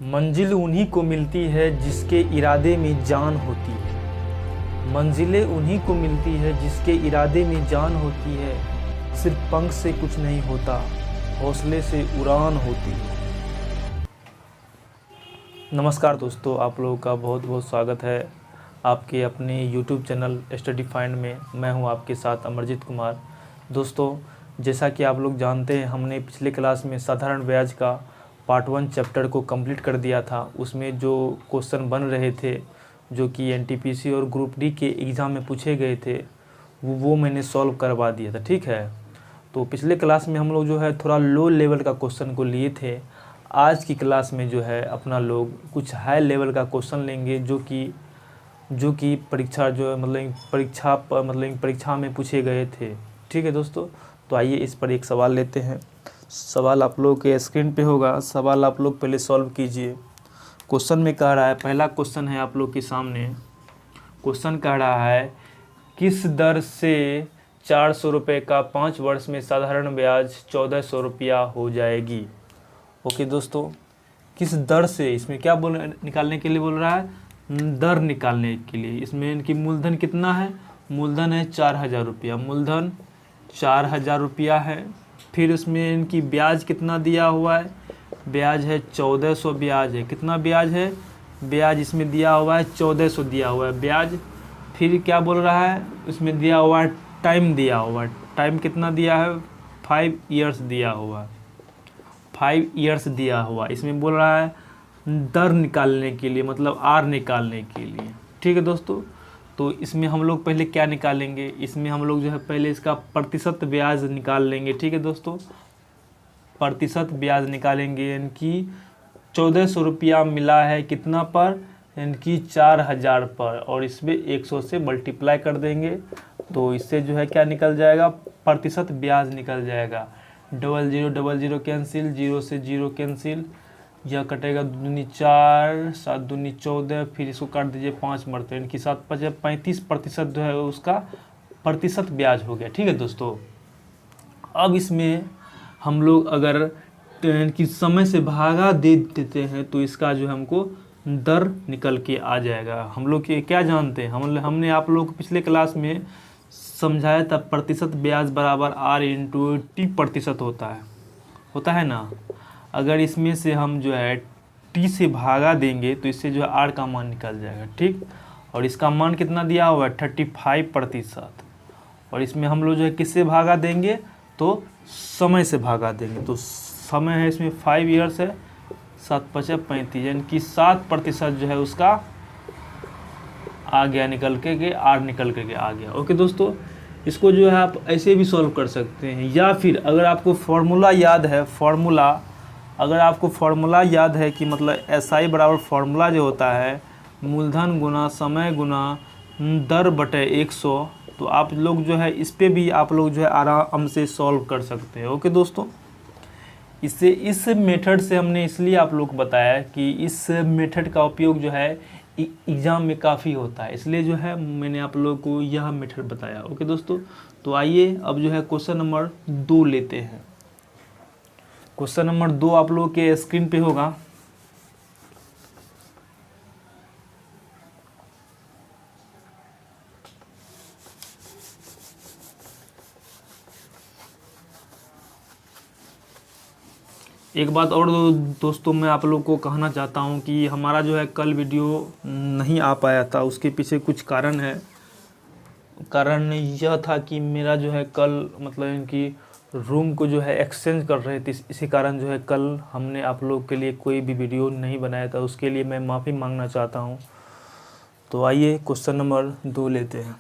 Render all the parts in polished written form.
मंजिल उन्हीं को मिलती है जिसके इरादे में जान होती है। मंजिलें उन्हीं को मिलती है जिसके इरादे में जान होती है। सिर्फ पंख से कुछ नहीं होता, हौसले से उड़ान होती है। नमस्कार दोस्तों, आप लोगों का बहुत बहुत स्वागत है आपके अपने YouTube चैनल स्टडी फाइंड में। मैं हूं आपके साथ अमरजीत कुमार। दोस्तों, जैसा कि आप लोग जानते हैं, हमने पिछले क्लास में साधारण ब्याज का पार्ट 1 चैप्टर को कंप्लीट कर दिया था। उसमें जो क्वेश्चन बन रहे थे जो कि एनटीपीसी और ग्रुप डी के एग्ज़ाम में पूछे गए थे वो मैंने सॉल्व करवा दिया था। ठीक है, तो पिछले क्लास में हम लोग जो है थोड़ा लो लेवल का क्वेश्चन को लिए थे। आज की क्लास में जो है अपना लोग कुछ हाई लेवल का क्वेश्चन लेंगे जो कि परीक्षा जो है परीक्षा में पूछे गए थे। ठीक है दोस्तों, तो आइए इस पर एक सवाल लेते हैं। सवाल आप लोग के स्क्रीन पे होगा। सवाल आप लोग पहले सॉल्व कीजिए। क्वेश्चन में कह रहा है, पहला क्वेश्चन है आप लोग के सामने। क्वेश्चन कह रहा है, किस दर से 400 रुपये का 5 वर्ष में साधारण ब्याज 1400 रुपया हो जाएगी। ओके दोस्तों, किस दर से, इसमें क्या निकालने के लिए बोल रहा है? दर निकालने के लिए। इसमें इनकी मूलधन कितना है? मूलधन है 4000 रुपया। मूलधन 4000 रुपया है। फिर इसमें इनकी ब्याज कितना दिया हुआ है? ब्याज है 1400 ब्याज है। कितना ब्याज है? ब्याज इसमें दिया हुआ है 1400 दिया हुआ है ब्याज। फिर क्या बोल रहा है? इसमें दिया हुआ है टाइम दिया हुआ है। टाइम कितना दिया है? 5 ईयर्स दिया हुआ है। 5 ईयर्स दिया हुआ। इसमें बोल रहा है दर निकालने के लिए, मतलब आर निकालने के लिए। ठीक है दोस्तों, तो इसमें हम लोग पहले क्या निकालेंगे? इसमें हम लोग जो है पहले इसका प्रतिशत ब्याज निकाल लेंगे। ठीक है दोस्तों, प्रतिशत ब्याज निकालेंगे। यानी कि 1400 रुपया मिला है कितना पर? यानी कि 4000 पर, और इसमें 100 से मल्टीप्लाई कर देंगे तो इससे जो है क्या निकल जाएगा? प्रतिशत ब्याज निकल जाएगा। 0000 कैंसिल, 0 से 0 कैंसिल, यह कटेगा 2 दूनी 4, 7 दूनी 14, फिर इसको काट दीजिए 5 मरते, इनकी 7 5 35% जो है उसका प्रतिशत ब्याज हो गया। ठीक है दोस्तों, अब इसमें हम लोग अगर इनकी समय से भागा दे देते हैं तो इसका जो है हमको दर निकल के आ जाएगा। हम लोग क्या जानते हैं? हमने आप लोग को पिछले क्लास में समझाया था, प्रतिशत ब्याज बराबर R × T प्रतिशत होता है ना। अगर इसमें से हम जो है T से भागा देंगे तो इससे जो है R का मान निकल जाएगा। ठीक, और इसका मान कितना दिया हुआ है? 35%। और इसमें हम लोग जो है किससे भागा देंगे? तो समय से भागा देंगे। तो समय है इसमें 5 ईयर्स है, 7 5 35, यानी कि 7% जो है उसका आ गया निकल के R निकल के आ गया। ओके दोस्तों, इसको जो है आप ऐसे भी सॉल्व कर सकते हैं, या फिर अगर आपको फार्मूला याद है, याद है कि मतलब SI बराबर फार्मूला जो होता है मूलधन गुना समय गुना दर बटे 100, तो आप लोग जो है इस पे भी आप लोग जो है आराम से सॉल्व कर सकते हैं। ओके दोस्तों, इस मेथड से हमने इसलिए आप लोग को बताया कि इस मेथड का उपयोग जो है एग्ज़ाम में काफ़ी होता है, इसलिए जो है मैंने आप लोगों को यह मेथड बताया। ओके दोस्तों, तो आइए अब जो है क्वेश्चन नंबर 2 लेते हैं। क्वेश्चन नंबर 2 आप लोगों के स्क्रीन पे होगा। एक बात और दोस्तों मैं आप लोग को कहना चाहता हूं कि हमारा जो है कल वीडियो नहीं आ पाया था, उसके पीछे कुछ कारण है। कारण यह था कि मेरा जो है कल मतलब इनकी रूम को जो है एक्सचेंज कर रहे थे, इसी कारण जो है कल हमने आप लोग के लिए कोई भी वीडियो नहीं बनाया था। उसके लिए मैं माफ़ी मांगना चाहता हूं। तो आइए क्वेश्चन नंबर 2 लेते हैं,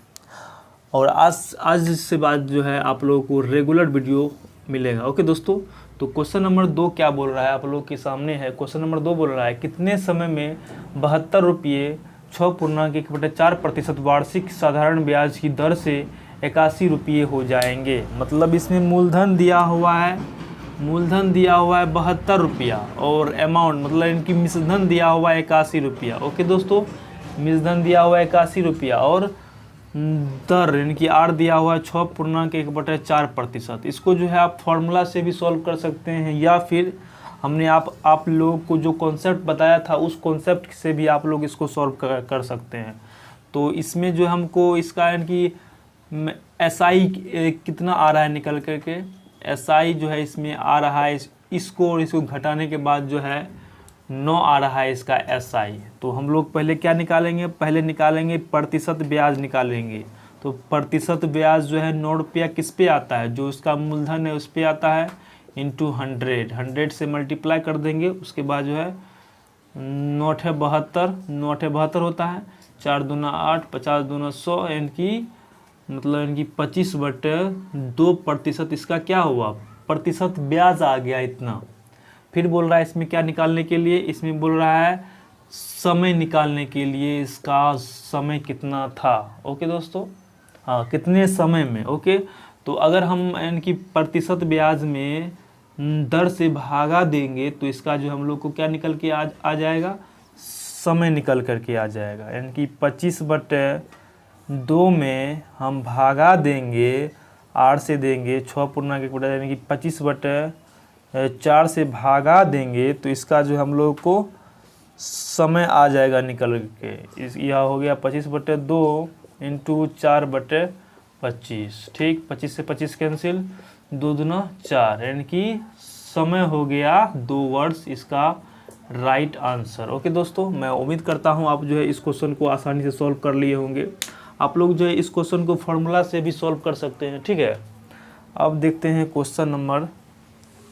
और आज से बाद जो है आप लोगों को रेगुलर वीडियो मिलेगा। ओके दोस्तों, तो क्वेश्चन नंबर 2 क्या बोल रहा है आप लोग के सामने है। क्वेश्चन नंबर 2 बोल रहा है, कितने समय में 72 रुपये 6.1/4% वार्षिक साधारण ब्याज की दर से 81 रुपये हो जाएंगे। मतलब इसमें मूलधन दिया हुआ है 72 रुपया, और अमाउंट मतलब इनकी मिश्रधन दिया हुआ है 81 रुपया। ओके दोस्तों, मिश्रधन दिया हुआ है 81 रुपया, और दर इनकी R दिया हुआ है 6.1/4%। इसको जो है आप फॉर्मूला से भी सॉल्व कर सकते हैं, या फिर हमने आप लोगों को जो कॉन्सेप्ट बताया था उस कॉन्सेप्ट से भी आप लोग इसको सॉल्व कर सकते हैं। तो इसमें जो हमको इसका यानी कि SI कितना आ रहा है निकल करके, SI जो है इसमें आ रहा है, इसको और इसको घटाने के बाद जो है 9 आ रहा है इसका SI। तो हम लोग पहले क्या निकालेंगे, पहले निकालेंगे प्रतिशत ब्याज निकालेंगे। तो प्रतिशत ब्याज जो है 9 रुपया किस पे आता है, जो इसका मूलधन है उस पे आता है, इंटू 100 से मल्टीप्लाई कर देंगे। उसके बाद जो है 9 होता है, 4 दूना 8, 50 दूना 100, इनकी मतलब इनकी 25/2% इसका क्या हुआ, प्रतिशत ब्याज आ गया इतना। फिर बोल रहा है इसमें क्या निकालने के लिए, इसमें बोल रहा है समय निकालने के लिए, इसका समय कितना था। ओके दोस्तों, हाँ कितने समय में। ओके, तो अगर हम इनकी प्रतिशत ब्याज में दर से भागा देंगे तो इसका जो हम लोग को क्या निकल के आ जाएगा, समय निकल करके आ जाएगा। यानी कि 25/2 में हम भागा देंगे 8 से देंगे, 6 पूर्णांक 1 यानी कि 25/4 से भागा देंगे तो इसका जो हम लोग को समय आ जाएगा निकल के। यह हो गया 25/2 इंटू 4/25। ठीक, 25 से 25 कैंसिल, 2 दूना 4, यानी कि समय हो गया 2 वर्ष इसका राइट आंसर। ओके दोस्तों, मैं उम्मीद करता हूं आप जो है इस क्वेश्चन को आसानी से सॉल्व कर लिए होंगे। आप लोग जो है इस क्वेश्चन को फॉर्मूला से भी सॉल्व कर सकते हैं। ठीक है, अब देखते हैं question number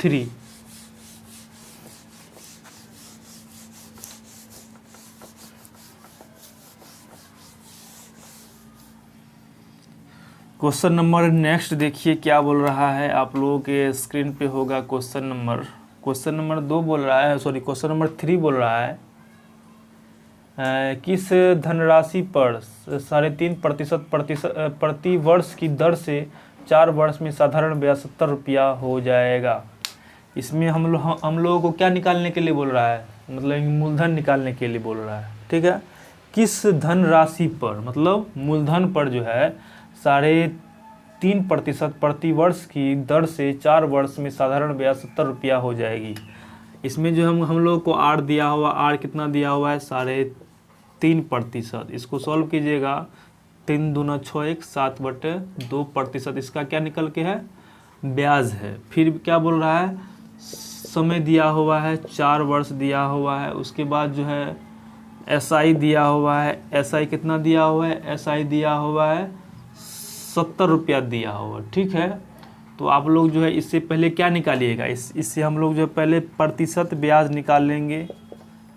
3। Question number next देखिए क्या बोल रहा है, आप लोगों के स्क्रीन पे होगा क्वेश्चन नंबर 2 बोल रहा है, सॉरी क्वेश्चन नंबर 3 बोल रहा है किस धनराशि पर 3.5% प्रति वर्ष की दर से 4 वर्ष में साधारण ब्याज 70 रुपया हो जाएगा। इसमें हम लोगों को क्या निकालने के लिए बोल रहा है, मतलब मूलधन निकालने के लिए बोल रहा है। ठीक है, किस धनराशि पर, मतलब मूलधन पर जो है 3.5% प्रति वर्ष की दर से 4 वर्ष में साधारण ब्याज 70 रुपया हो जाएगी। इसमें जो हम लोग को आर दिया हुआ, आर कितना दिया हुआ है 3.5%। इसको सॉल्व कीजिएगा, 3 दूना 6 1, 7/2%। इसका क्या निकल के है, ब्याज है। फिर क्या बोल रहा है, समय दिया हुआ है 4 वर्ष दिया हुआ है। उसके बाद जो है SI दिया हुआ है, SI कितना दिया हुआ है, SI दिया हुआ है 70 रुपया दिया हुआ। ठीक है, तो आप लोग जो है इससे पहले क्या निकालिएगा, इससे हम लोग जो है पहले प्रतिशत ब्याज निकाल लेंगे।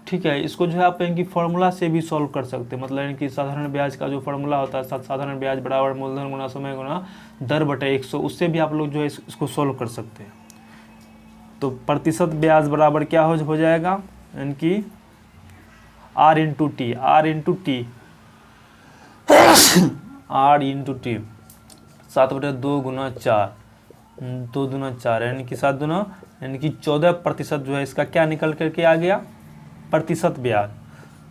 ठीक है, इसको जो है आप इनकी फार्मूला से भी सॉल्व कर सकते हैं, मतलब इनकी साधारण ब्याज का जो फार्मूला होता है, साधारण ब्याज बराबर मूलधन गुना समय गुना दर बटे 100, उससे भी आप लोग जो है इसको सॉल्व कर सकते हैं। तो प्रतिशत ब्याज बराबर क्या हो जाएगा, इनकी R into T, R into T 7/2 गुना 4, 2 दूना 4, यानी कि 7 दूना, यानी कि 14% जो है इसका क्या निकल करके आ गया, प्रतिशत ब्याज।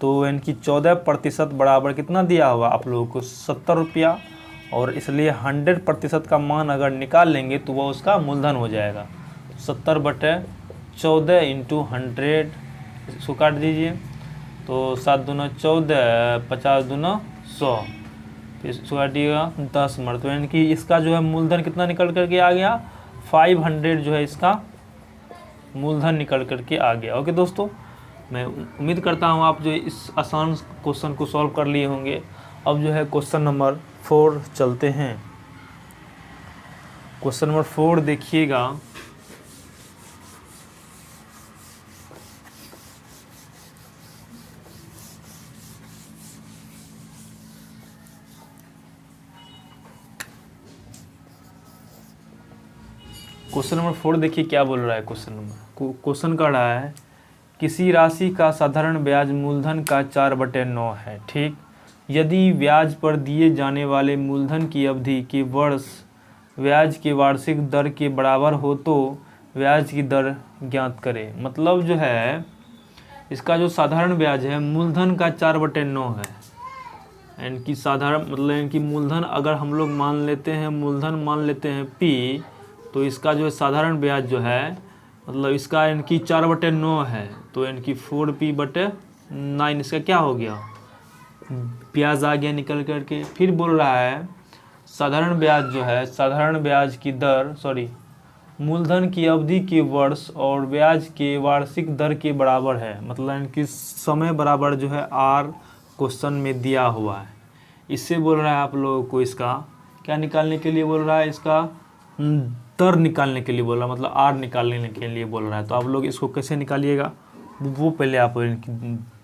तो यानी कि 14% बराबर कितना दिया हुआ आप लोगों को 70 रुपया, और इसलिए 100% का मान अगर निकाल लेंगे तो वह उसका मूलधन हो जाएगा। 70/14 इंटू 100, इसको काट दीजिए, तो 7 दूना 14, 50 दूना 100, इसको काटिएगा 10 मरतबा, यानी कि इसका जो है मूलधन कितना निकल करके आ गया, 500 जो है इसका मूलधन निकल करके आ गया। ओके दोस्तों, मैं उम्मीद करता हूँ आप जो इस आसान क्वेश्चन को सॉल्व कर लिए होंगे। अब जो है क्वेश्चन नंबर 4 चलते हैं। क्वेश्चन नंबर 4 देखिएगा, क्वेश्चन नंबर 4 देखिए क्या बोल रहा है। क्वेश्चन का रहा है किसी राशि का साधारण ब्याज मूलधन का 4/9 है। ठीक, यदि ब्याज पर दिए जाने वाले मूलधन की अवधि के वर्ष ब्याज के वार्षिक दर के बराबर हो तो ब्याज की दर ज्ञात करें। मतलब जो है इसका जो साधारण ब्याज है मूलधन का 4/9 है, इनकी साधारण मतलब इनकी मूलधन अगर हम लोग मान लेते हैं, मूलधन मान लेते हैं P, तो इसका जो साधारण ब्याज जो है मतलब इसका इनकी 4/9 है, तो इनकी 4p/9 इसका क्या हो गया, ब्याज आ गया निकल करके। फिर बोल रहा है साधारण ब्याज जो है, साधारण ब्याज की दर मूलधन की अवधि के वर्ष और ब्याज के वार्षिक दर के बराबर है। मतलब इनकी समय बराबर जो है आर क्वेश्चन में दिया हुआ है। इससे बोल रहा है आप लोगों को इसका क्या निकालने के लिए बोल रहा है, इसका दर निकालने के लिए बोल रहा है, मतलब आर निकालने के लिए बोल रहा है। तो आप लोग इसको कैसे निकालिएगा वो पहले आप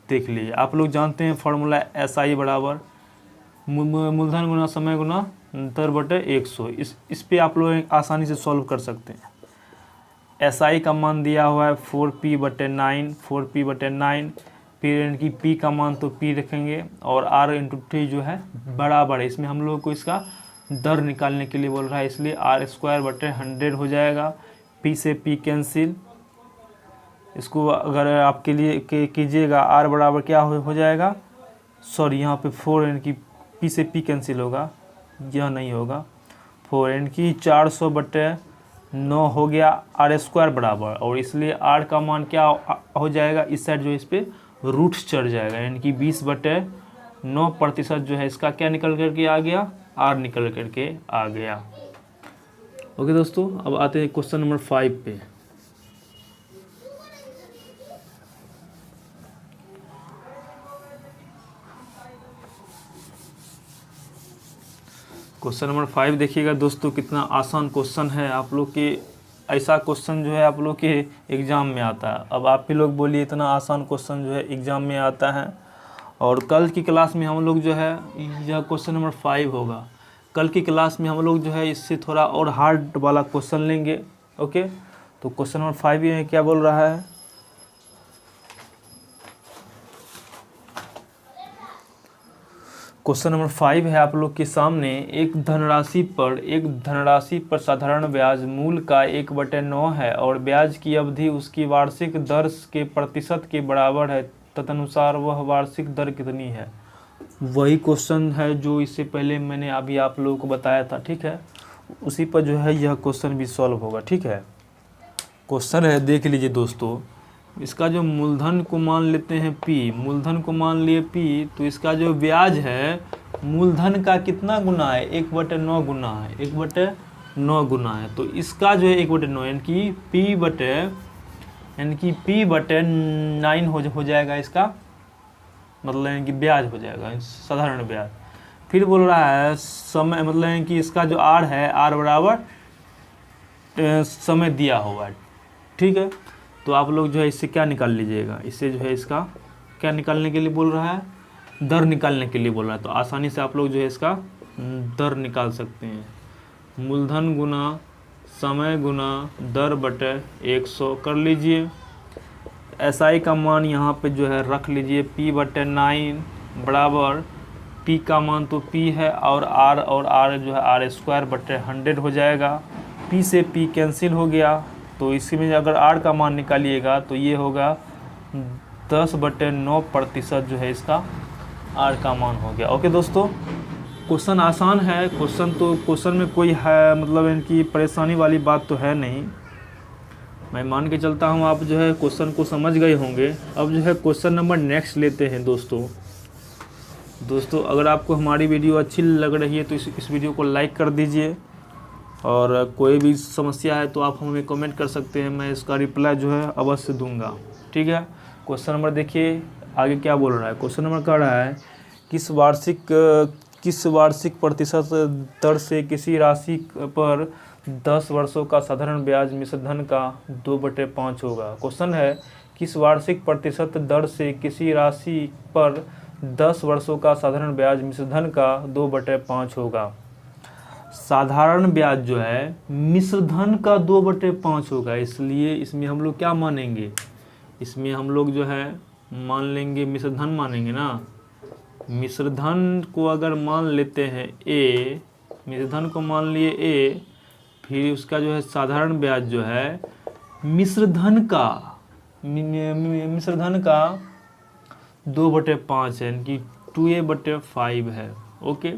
देख लीजिए। आप लोग जानते हैं फॉर्मूला SI बराबर मूलधन गुना समय गुना दर बटे 100। इस पे आप लोग आसानी से सॉल्व कर सकते हैं। SI का मान दिया हुआ है 4p/9, 4p/9। फिर इनकी P का मान तो P रखेंगे और R × T जो है बराबर है। इसमें हम लोग को इसका दर निकालने के लिए बोल रहा है, इसलिए R²/100 हो जाएगा। P से P कैंसिल, इसको अगर आपके लिए कीजिएगा R बराबर क्या हो जाएगा, सॉरी यहाँ पे 4 इनकी P से P कैंसिल होगा, यह नहीं होगा। 4 इनकी 400/9 हो गया R² बराबर, और इसलिए R का मान क्या हो जाएगा, इस साइड जो इस पे रूट चढ़ जाएगा, यानी कि 20/9% जो है इसका क्या निकल करके आ गया, R निकल करके आ गया। ओके दोस्तों, अब आते हैं क्वेश्चन नंबर 5 पे। क्वेश्चन नंबर 5 देखिएगा दोस्तों, कितना आसान क्वेश्चन है। आप लोग के ऐसा क्वेश्चन जो है आप लोग के एग्ज़ाम में आता है। अब आप भी लोग बोलिए इतना आसान क्वेश्चन जो है एग्ज़ाम में आता है। और कल की क्लास में हम लोग जो है यह क्वेश्चन नंबर 5 होगा। कल की क्लास में हम लोग जो है इससे थोड़ा और हार्ड वाला क्वेश्चन लेंगे। ओके, तो क्वेश्चन नंबर 5 ये क्या बोल रहा है, क्वेश्चन नंबर 5 है आप लोग के सामने। एक धनराशि पर साधारण ब्याज मूल का 1/9 है और ब्याज की अवधि उसकी वार्षिक दर के प्रतिशत के बराबर है, तदनुसार वह वार्षिक दर कितनी है। वही क्वेश्चन है जो इससे पहले मैंने अभी आप लोगों को बताया था, ठीक है। उसी पर जो है यह क्वेश्चन भी सॉल्व होगा, ठीक है। क्वेश्चन है, देख लीजिए दोस्तों, इसका जो मूलधन को मान लेते हैं P, मूलधन को मान लिए P, तो इसका जो ब्याज है मूलधन का कितना गुना है, 1/9 गुना है, 1/9 गुना है। तो इसका जो है 1/9 यानी कि P/9 हो जाएगा इसका, मतलब यानी कि ब्याज हो जाएगा, साधारण ब्याज। फिर बोल रहा है समय, मतलब यानी कि इसका जो R है, R बराबर समय दिया हुआ है, ठीक है। तो आप लोग जो है इससे क्या निकाल लीजिएगा, इससे जो है इसका क्या निकालने के लिए बोल रहा है, दर निकालने के लिए बोल रहा है। तो आसानी से आप लोग जो है इसका दर निकाल सकते हैं। मूलधन गुना समय गुना दर बटे 100 कर लीजिए। SI का मान यहाँ पे जो है रख लीजिए, P/9 बराबर, P का मान तो P है और R जो है R²/100 हो जाएगा। P से P कैंसिल हो गया, तो इसमें अगर R का मान निकालिएगा तो ये होगा 10/9% जो है इसका R का मान हो गया। ओके दोस्तों, क्वेश्चन आसान है। क्वेश्चन में कोई है मतलब इनकी परेशानी वाली बात तो है नहीं। मैं मान के चलता हूँ आप जो है क्वेश्चन को समझ गए होंगे। अब जो है क्वेश्चन नंबर नेक्स्ट लेते हैं दोस्तों। अगर आपको हमारी वीडियो अच्छी लग रही है तो इस वीडियो को लाइक कर दीजिए, और कोई भी समस्या है तो आप हमें कमेंट कर सकते हैं, मैं इसका रिप्लाई जो है अवश्य दूंगा, ठीक है। क्वेश्चन नंबर देखिए आगे क्या बोल रहा है। क्वेश्चन नंबर कह रहा है किस वार्षिक प्रतिशत दर से किसी राशि पर 10 वर्षों का साधारण ब्याज मिश्र धन का 2/5 होगा। क्वेश्चन है किस वार्षिक प्रतिशत दर से किसी राशि पर 10 वर्षों का साधारण ब्याज मिश्र धन का 2/5 होगा। साधारण ब्याज जो है मिश्र धन का 2/5 होगा, इसलिए इसमें हम लोग क्या मानेंगे, इसमें हम लोग जो है मान लेंगे मिश्र धन मानेंगे ना। मिश्र धन को अगर मान लेते हैं A, मिश्र धन को मान लिए A, फिर उसका जो है साधारण ब्याज जो है मिश्र धन का 2/5 है, यानी कि 2A/5 है। ओके,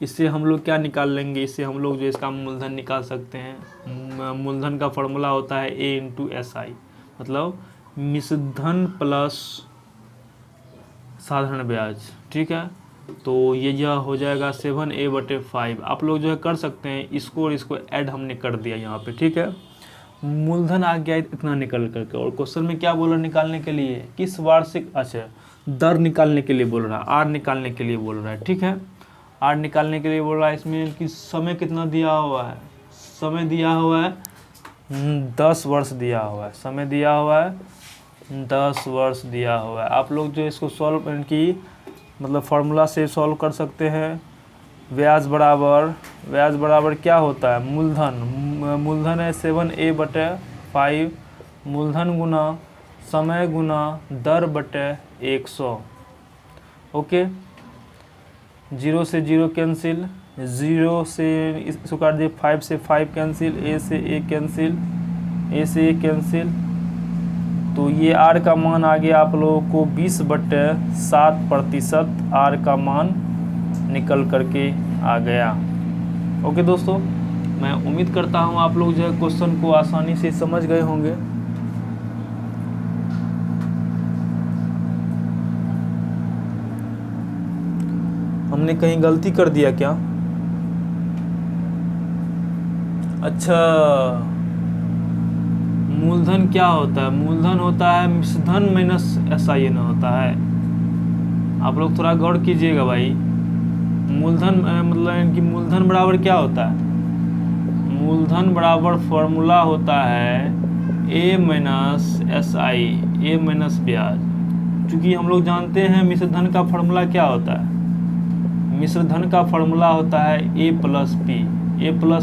इससे हम लोग क्या निकाल लेंगे, इससे हम लोग जो इसका मूलधन निकाल सकते हैं। मूलधन का फॉर्मूला होता है A इंटू SI, मतलब मिश्रधन प्लस साधारण ब्याज, ठीक है। तो ये यह हो जाएगा 7A/5। आप लोग जो है कर सकते हैं इसको, और इसको ऐड हमने कर दिया यहाँ पे, ठीक है। मूलधन आ गया इतना निकल करके, और क्वेश्चन में क्या बोल रहा है निकालने के लिए, किस वार्षिक, अच्छा दर निकालने के लिए बोल रहा है, आर निकालने के लिए बोल रहा है, ठीक है। आर निकालने के लिए बोल रहा है, इसमें कि समय कितना दिया हुआ है, समय दिया हुआ है 10 वर्ष दिया हुआ है, समय दिया हुआ है 10 वर्ष दिया हुआ है। आप लोग जो इसको सॉल्व की मतलब फार्मूला से सॉल्व कर सकते हैं। ब्याज बराबर क्या होता है, मूलधन है 7A/5, मूलधन गुना समय गुना दर बटे 100। ओके, 0 से 0 कैंसिल, 0 से इसको काट दिए, 5 से 5 कैंसिल, A से A कैंसिल, A से A कैंसिल। तो ये आर का मान आ गया आप लोगों को 20/7%। आर का मान निकल करके आ गया। ओके दोस्तों, मैं उम्मीद करता हूँ आप लोग जो है क्वेश्चन को आसानी से समझ गए होंगे। हमने कहीं गलती कर दिया क्या? अच्छा, मूलधन क्या होता है, मूलधन होता है मिश्रधन माइनस SIN होता है। आप लोग थोड़ा गौर कीजिएगा भाई। मूलधन मतलब कि मूलधन बराबर क्या होता है, मूलधन बराबर फॉर्मूला होता है A minus SI, A minus ब्याज। चूँकि हम लोग जानते हैं मिश्रधन का फॉर्मूला क्या होता है, मिश्रधन का फॉर्मूला होता है A प्लस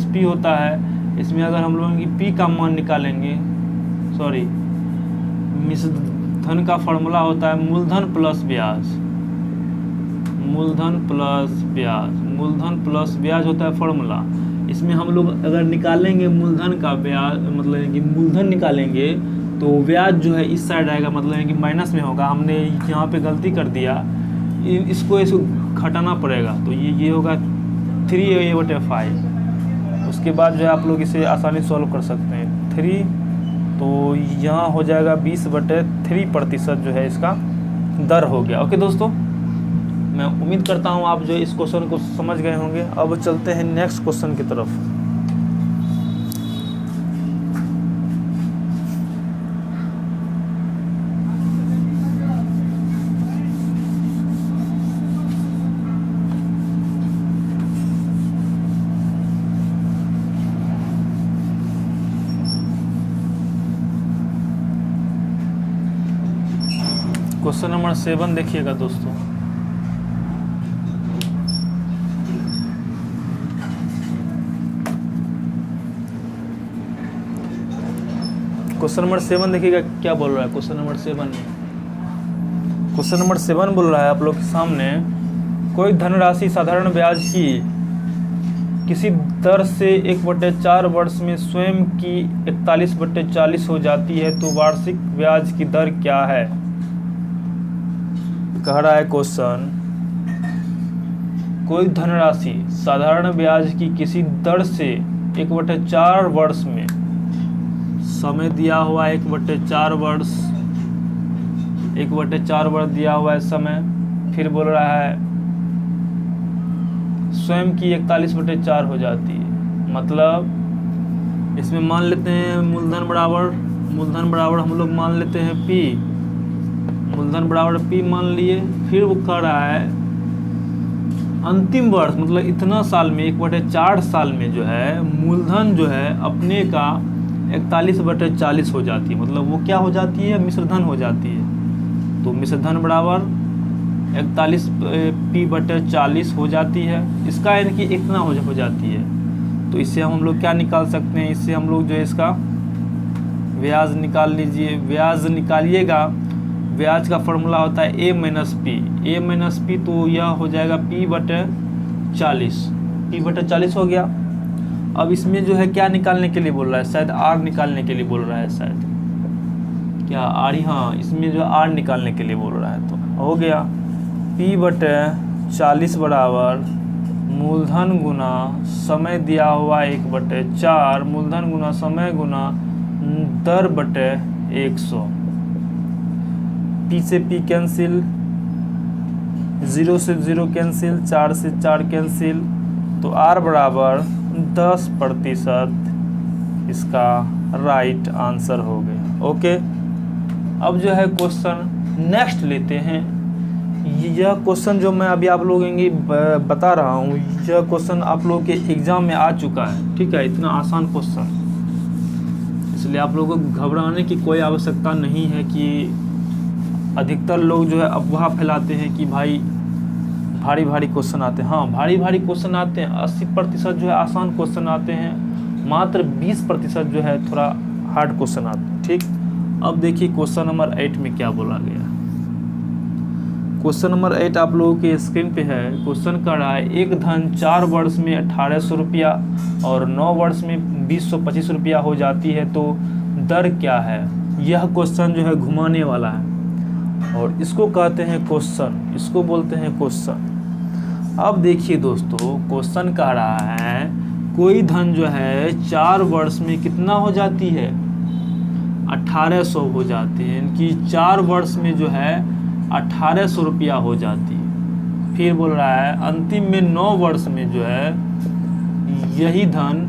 P होता है। इसमें अगर हम लोग की P का मान निकालेंगे, सॉरी, मिश्रधन का फॉर्मूला होता है मूलधन प्लस ब्याज, मूलधन प्लस ब्याज होता है फॉर्मूला। इसमें हम लोग अगर निकालेंगे मूलधन का ब्याज, मतलब कि मूलधन निकालेंगे तो ब्याज जो है इस साइड आएगा, मतलब कि माइनस में होगा। हमने यहाँ पे गलती कर दिया, इसको घटाना पड़ेगा, तो ये होगा 3A/5। उसके बाद जो है आप लोग इसे आसानी सॉल्व कर सकते हैं 3, तो यहाँ हो जाएगा 20/3% जो है इसका दर हो गया। ओके दोस्तों, मैं उम्मीद करता हूँ आप जो इस क्वेश्चन को समझ गए होंगे। अब चलते हैं नेक्स्ट क्वेश्चन की तरफ। क्वेश्चन नंबर 7 देखिएगा दोस्तों। क्वेश्चन नंबर 7 देखिएगा क्या बोल रहा है। क्वेश्चन नंबर 7 बोल रहा है आप लोग के सामने, कोई धनराशि साधारण ब्याज की किसी दर से 1/4 वर्ष में स्वयं की 41/40 हो जाती है, तो वार्षिक ब्याज की दर क्या है। कह रहा है क्वेश्चन, कोई धनराशि साधारण ब्याज की किसी दर से 1/4 वर्ष में, समय दिया हुआ है 1/4 वर्ष, 1/4 वर्ष दिया हुआ है समय। फिर बोल रहा है स्वयं की 41/4 हो जाती है। मतलब इसमें मान लेते हैं मूलधन बराबर हम लोग मान लेते हैं P, मूलधन बराबर P मान लिए। फिर वो कह रहा है अंतिम वर्ष, मतलब इतना साल में 1/4 साल में जो है मूलधन जो है अपने का 41/40 हो जाती है। मतलब वो क्या हो जाती है, मिश्रधन हो जाती है। तो मिश्रधन बराबर 41P/40 हो जाती है। इसका यानी कि इतना हो जाती है। तो इससे हम लोग क्या निकाल सकते हैं, इससे हम लोग जो है इसका ब्याज निकाल लीजिए। ब्याज निकालिएगा, ब्याज का फॉर्मूला होता है A माइनस P, तो यह हो जाएगा P/40 हो गया। अब इसमें जो है क्या निकालने के लिए बोल रहा है, शायद R निकालने के लिए बोल रहा है, शायद क्या R, हाँ इसमें जो R निकालने के लिए बोल रहा है। तो हो गया P/40 बराबर मूलधन गुना समय दिया हुआ 1/4, मूलधन गुना समय गुना दर बटे 100। पी से पी कैंसिल, 0 से 0 कैंसिल, 4 से 4 कैंसिल, तो आर बराबर 10% इसका राइट आंसर हो गया। ओके, अब जो है क्वेश्चन नेक्स्ट लेते हैं। यह क्वेश्चन जो मैं अभी आप लोगों को बता रहा हूँ, यह क्वेश्चन आप लोगों के एग्जाम में आ चुका है। ठीक है, इतना आसान क्वेश्चन, इसलिए आप लोगों को घबराने की कोई आवश्यकता नहीं है कि अधिकतर लोग जो है अफवाह फैलाते हैं कि भाई भारी भारी क्वेश्चन आते हैं। हाँ, भारी भारी क्वेश्चन आते हैं, 80% जो है आसान क्वेश्चन आते हैं, मात्र 20% जो है थोड़ा हार्ड क्वेश्चन आते हैं। ठीक, अब देखिए क्वेश्चन नंबर 8 में क्या बोला गया। क्वेश्चन नंबर 8 आप लोगों के स्क्रीन पे है। क्वेश्चन कर रहा है, एक धन 4 वर्ष में 1800 रुपया और 9 वर्ष में 2025 रुपया हो जाती है, तो दर क्या है। यह क्वेश्चन जो है घुमाने वाला है और इसको कहते हैं क्वेश्चन, इसको बोलते हैं क्वेश्चन। अब देखिए दोस्तों, क्वेश्चन कह रहा है कोई धन जो है 4 वर्ष में कितना हो जाती है, 1800 हो जाती है, इनकी 4 वर्ष में जो है 1800 रुपया हो जाती है। फिर बोल रहा है अंतिम में 9 वर्ष में जो है यही धन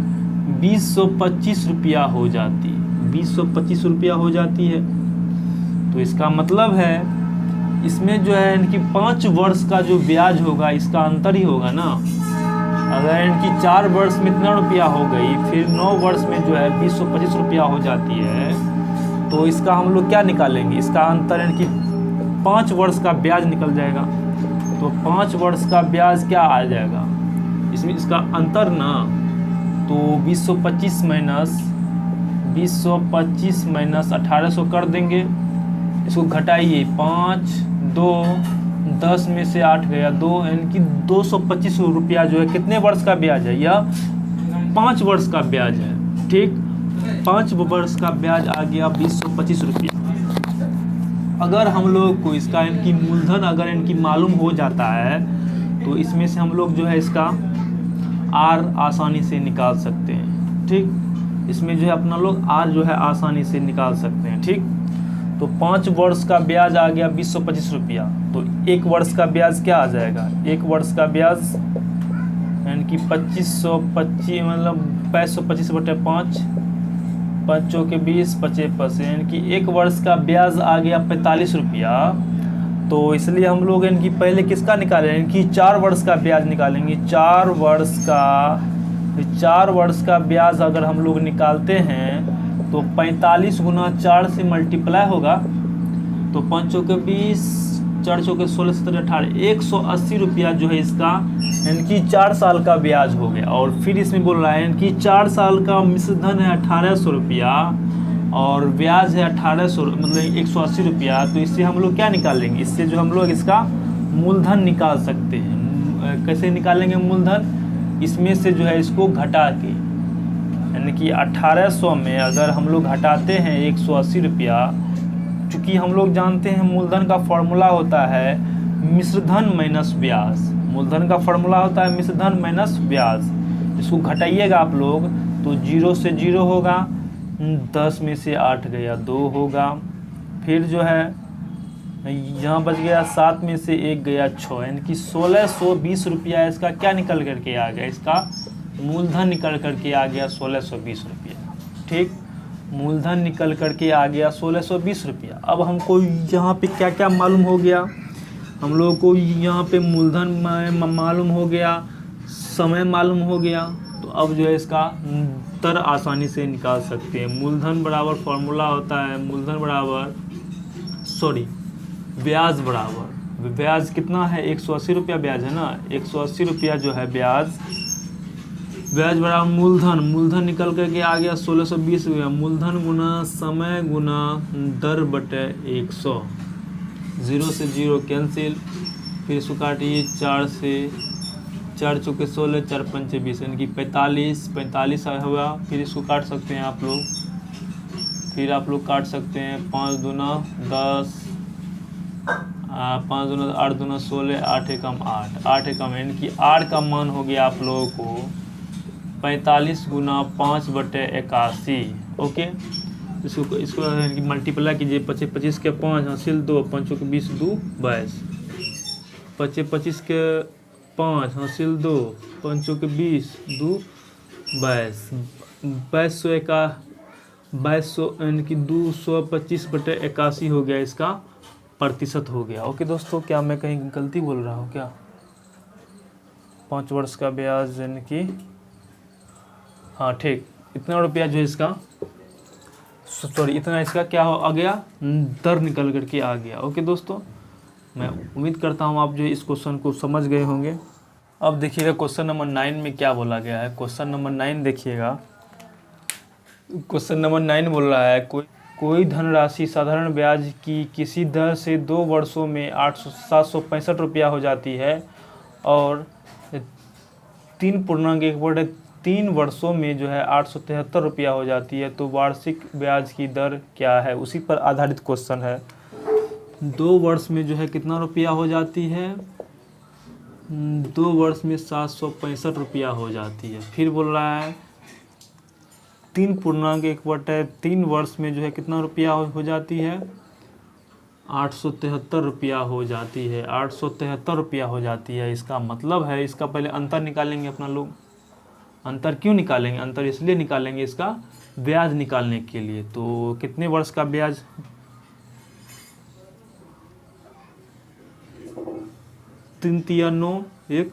2025 रुपया हो जाती है, 2025 रुपया हो जाती है। तो इसका मतलब है इसमें जो है इनकी 5 वर्ष का जो ब्याज होगा इसका अंतर ही होगा ना। अगर इनकी 4 वर्ष में इतना रुपया हो गई, फिर 9 वर्ष में जो है 2025 रुपया हो जाती है, तो इसका हम लोग क्या निकालेंगे, इसका अंतर इनकी 5 वर्ष का ब्याज निकल जाएगा। तो 5 वर्ष का ब्याज क्या आ जाएगा इसमें, इसका अंतर ना, तो 2025 माइनस 1800 कर देंगे। इसको घटाइए, 5 2 10 में से 8 गया 2, यानी कि 225 रुपया जो है कितने वर्ष का ब्याज है, यह 5 वर्ष का ब्याज है। ठीक, 5 वर्ष का ब्याज आ गया 2025 रुपया। अगर हम लोग को इसका इनकी मूलधन अगर इनकी मालूम हो जाता है, तो इसमें से हम लोग जो है इसका आर आसानी से निकाल सकते हैं। ठीक, इसमें जो है अपना लोग आर जो है आसानी से निकाल सकते हैं। ठीक, तो 5 वर्ष का ब्याज आ गया 2025 रुपया, तो 1 वर्ष का ब्याज क्या आ जाएगा, 1 वर्ष का ब्याज यानी कि 2525 मतलब 525/5, 5 चौके 20, 25 यानी कि 1 वर्ष का ब्याज आ गया 45 रुपया। तो इसलिए हम लोग इनकी पहले किसका निकालें, इनकी 4 वर्ष का ब्याज निकालेंगे। 4 वर्ष का ब्याज अगर हम लोग निकालते हैं तो 45 गुना 4 से मल्टीप्लाई होगा, तो 5 चौके 20, 4 चौके 16, 17, 18, 180 रुपया जो है इसका इनकी 4 साल का ब्याज हो गया। और फिर इसमें बोल रहा है इनकी 4 साल का मिश्र धन है 1800 रुपया और ब्याज है 1800 मतलब 180 रुपया। तो इससे हम लोग क्या निकालेंगे, इससे जो हम लोग इसका मूलधन निकाल सकते हैं। कैसे निकालेंगे मूलधन, इसमें से जो है इसको घटा के, यानी कि 1800 में अगर हम लोग घटाते हैं 180 रुपया, चूँकि हम लोग जानते हैं मूलधन का फॉर्मूला होता है मिश्रधन माइनस ब्याज, मूलधन का फॉर्मूला होता है मिश्रधन माइनस ब्याज। इसको घटाइएगा आप लोग तो 0 से 0 होगा, 10 में से 8 गया 2 होगा, फिर जो है यहाँ बच गया 7 में से 1 गया 6, यानी कि 1620 रुपया इसका क्या निकल करके आ गया, इसका मूलधन निकल करके आ गया 1620 रुपया। ठीक, मूलधन निकल करके आ गया 1620 रुपया। अब हमको यहाँ पे क्या क्या मालूम हो गया, हम लोगों को यहाँ पे मूलधन मालूम हो गया, समय मालूम हो गया, तो अब जो है इसका दर आसानी से निकाल सकते हैं। मूलधन बराबर फॉर्मूला होता है मूलधन बराबर ब्याज बराबर, ब्याज कितना है 180 रुपया ब्याज है ना, 180 रुपया जो है ब्याज बराबर मूलधन निकल करके आ गया 1620 रुपया। मूलधन गुना समय गुना दर बटे 100, 0 से 0 कैंसिल, फिर इसको काटिए 4 से 4 चौके 16, 4 पंचे 20 यानी कि 45 हुआ। फिर इसको काट सकते हैं आप लोग, फिर आप लोग काट सकते हैं 5 दूना 10, 5 दूना 8 दूना 16, 8 एकम 8, 8 एकम, यानी कि आर का मान हो गया आप लोगों को 45 गुना 5/81। ओके, इसको यानी कि मल्टीप्लाई कीजिए। 25 25 के 5 हासिल 2, 5 के 20 2 22, 25 25 के 5 हासिल 2, 5 के 20 2 22, 2200 यानी कि 225/81 हो गया, इसका प्रतिशत हो गया। ओके दोस्तों, क्या मैं कहीं गलती बोल रहा हूँ क्या? 5 वर्ष का ब्याज यानी कि हाँ ठीक, इतना रुपया जो है इसका, सॉरी इतना इसका क्या हो आ गया, दर निकल करके आ गया। ओके दोस्तों, मैं उम्मीद करता हूँ आप जो इस क्वेश्चन को समझ गए होंगे। अब देखिएगा क्वेश्चन नंबर 9 में क्या बोला गया है। क्वेश्चन नंबर 9 देखिएगा। क्वेश्चन नंबर 9 बोल रहा है कोई धनराशि साधारण ब्याज की किसी दर से 2 वर्षों में 765 रुपया हो जाती है और 3 वर्षों में जो है 873 रुपया हो जाती है, तो वार्षिक ब्याज की दर क्या है? उसी पर आधारित क्वेश्चन है। 2 वर्ष में जो है कितना रुपया हो जाती है? 2 वर्ष में 765 रुपया हो जाती है। फिर बोल रहा है 3 वर्ष में जो है कितना रुपया हो जाती है? 873 रुपया हो जाती है। 873 रुपया हो जाती है। इसका मतलब है, इसका पहले अंतर निकालेंगे अपना लोग। अंतर क्यों निकालेंगे? अंतर इसलिए निकालेंगे इसका ब्याज निकालने के लिए। तो कितने वर्ष का ब्याज? 3 तिया 9, 1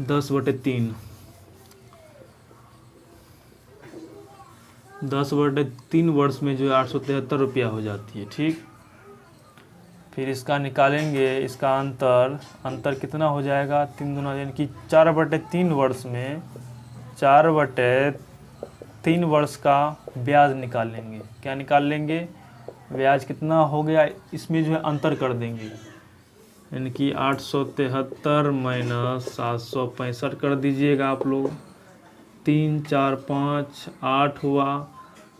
10/3, 10/3 वर्ष में जो है 873 रुपया हो जाती है। ठीक, फिर इसका निकालेंगे, इसका अंतर कितना हो जाएगा? 3 दूना यानी कि 4/3 वर्ष में 4/3 वर्ष का ब्याज निकालेंगे। क्या निकाल लेंगे? ब्याज कितना हो गया, इसमें जो है अंतर कर देंगे, यानी कि 873 माइनस 765 कर दीजिएगा आप लोग। 3 4 5 8 हुआ,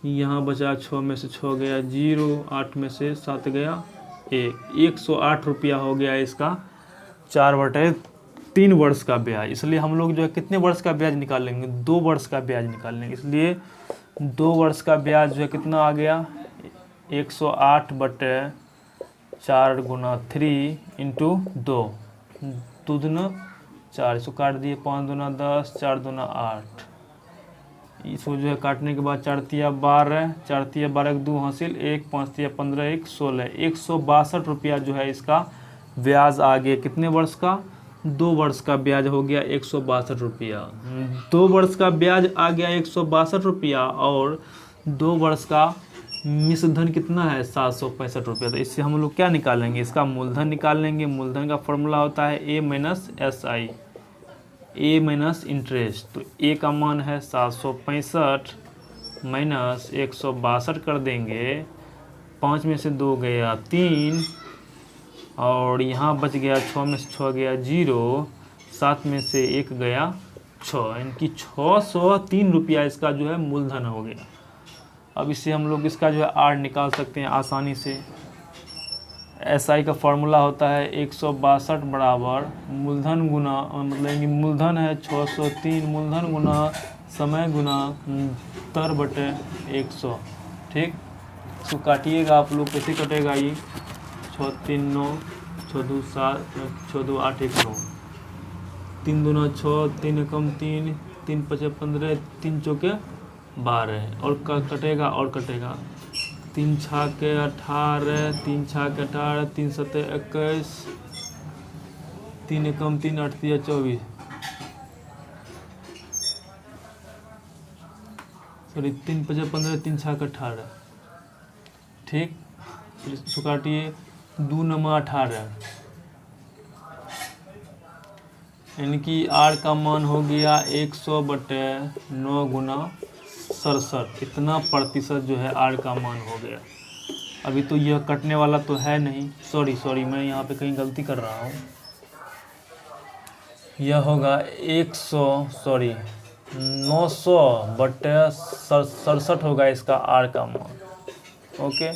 यहाँ बचा 6 में से 6 गया 0, 8 में से 7 गया 1, 108 रुपया हो गया इसका 4/3 वर्ष का ब्याज। इसलिए हम लोग जो है कितने वर्ष का ब्याज निकालेंगे? 2 वर्ष का ब्याज निकालेंगे। इसलिए 2 वर्ष का ब्याज जो है कितना आ गया? 108/4 गुना 3 इंटू 2, 2 दूना 4, इसको काट दिए, 5 दूना 10, 4 दूना 8, इसको जो है काटने के बाद 4 तिया 12, 4 तिया 12 2 हासिल 1, 5 तिया 15 1 16, 162 रुपया जो है इसका ब्याज आ गया। कितने वर्ष का? 2 वर्ष का ब्याज हो गया 162 रुपया। 2 वर्ष का ब्याज आ गया 162 रुपया और 2 वर्ष का मिश्रधन कितना है? 765 रुपया। तो इससे हम लोग क्या निकालेंगे? इसका मूलधन निकाल लेंगे। मूलधन का फॉर्मूला होता है A minus SI, A minus interest. तो A का मान है 765 माइनस 162 कर देंगे, 5 में से 2 गया 3 और यहाँ बच गया 6 में से 6 गया 0, 7 में से 1 गया 6, यानी कि 603 रुपया इसका जो है मूलधन हो गया। अब इससे हम लोग इसका जो है आर निकाल सकते हैं आसानी से। SI का फॉर्मूला होता है 162 बराबर मूलधन गुना, मतलब कि मूलधन है 603, मूलधन गुना समय गुना दर/100। ठीक, इसको काटिएगा आप लोग, कैसे कटेगा ये? 6 3 9, 6 2 7, 6 2 8 1 9, 3 दूना 6, 3 एकम 3, 3 5 15, 3 चौके 12 और कटेगा और कटेगा। 3 छाके 18, 3 छाके 18, 3 सत्ते 21, 3 एकम 3, 8 तिया 24, सॉरी 3 5 15, 3 छाके 18। ठीक, इसको काटिए, 2 नमा 18, यानी कि आर का मान हो गया 100/9 गुना 67। इतना प्रतिशत जो है आर का मान हो गया। अभी तो यह कटने वाला तो है नहीं, सॉरी मैं यहाँ पे कहीं गलती कर रहा हूँ। यह होगा 900/67 होगा इसका आर का मान। ओके,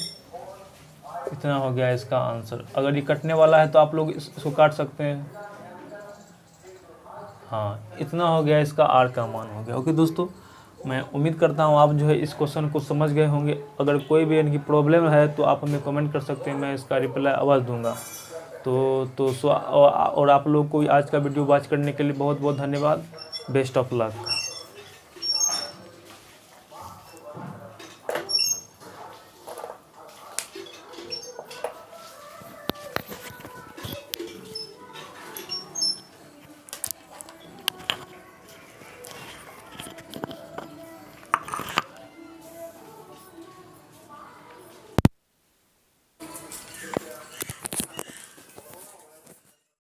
इतना हो गया इसका आंसर। अगर ये कटने वाला है तो आप लोग इसको काट सकते हैं। हाँ, इतना हो गया, इसका आर का मान हो गया। ओके दोस्तों, मैं उम्मीद करता हूँ आप जो है इस क्वेश्चन को समझ गए होंगे। अगर कोई भी इनकी प्रॉब्लम है तो आप हमें कमेंट कर सकते हैं, मैं इसका रिप्लाई अवश्य दूंगा। और आप लोग को आज का वीडियो वॉच करने के लिए बहुत बहुत धन्यवाद। Best of luck.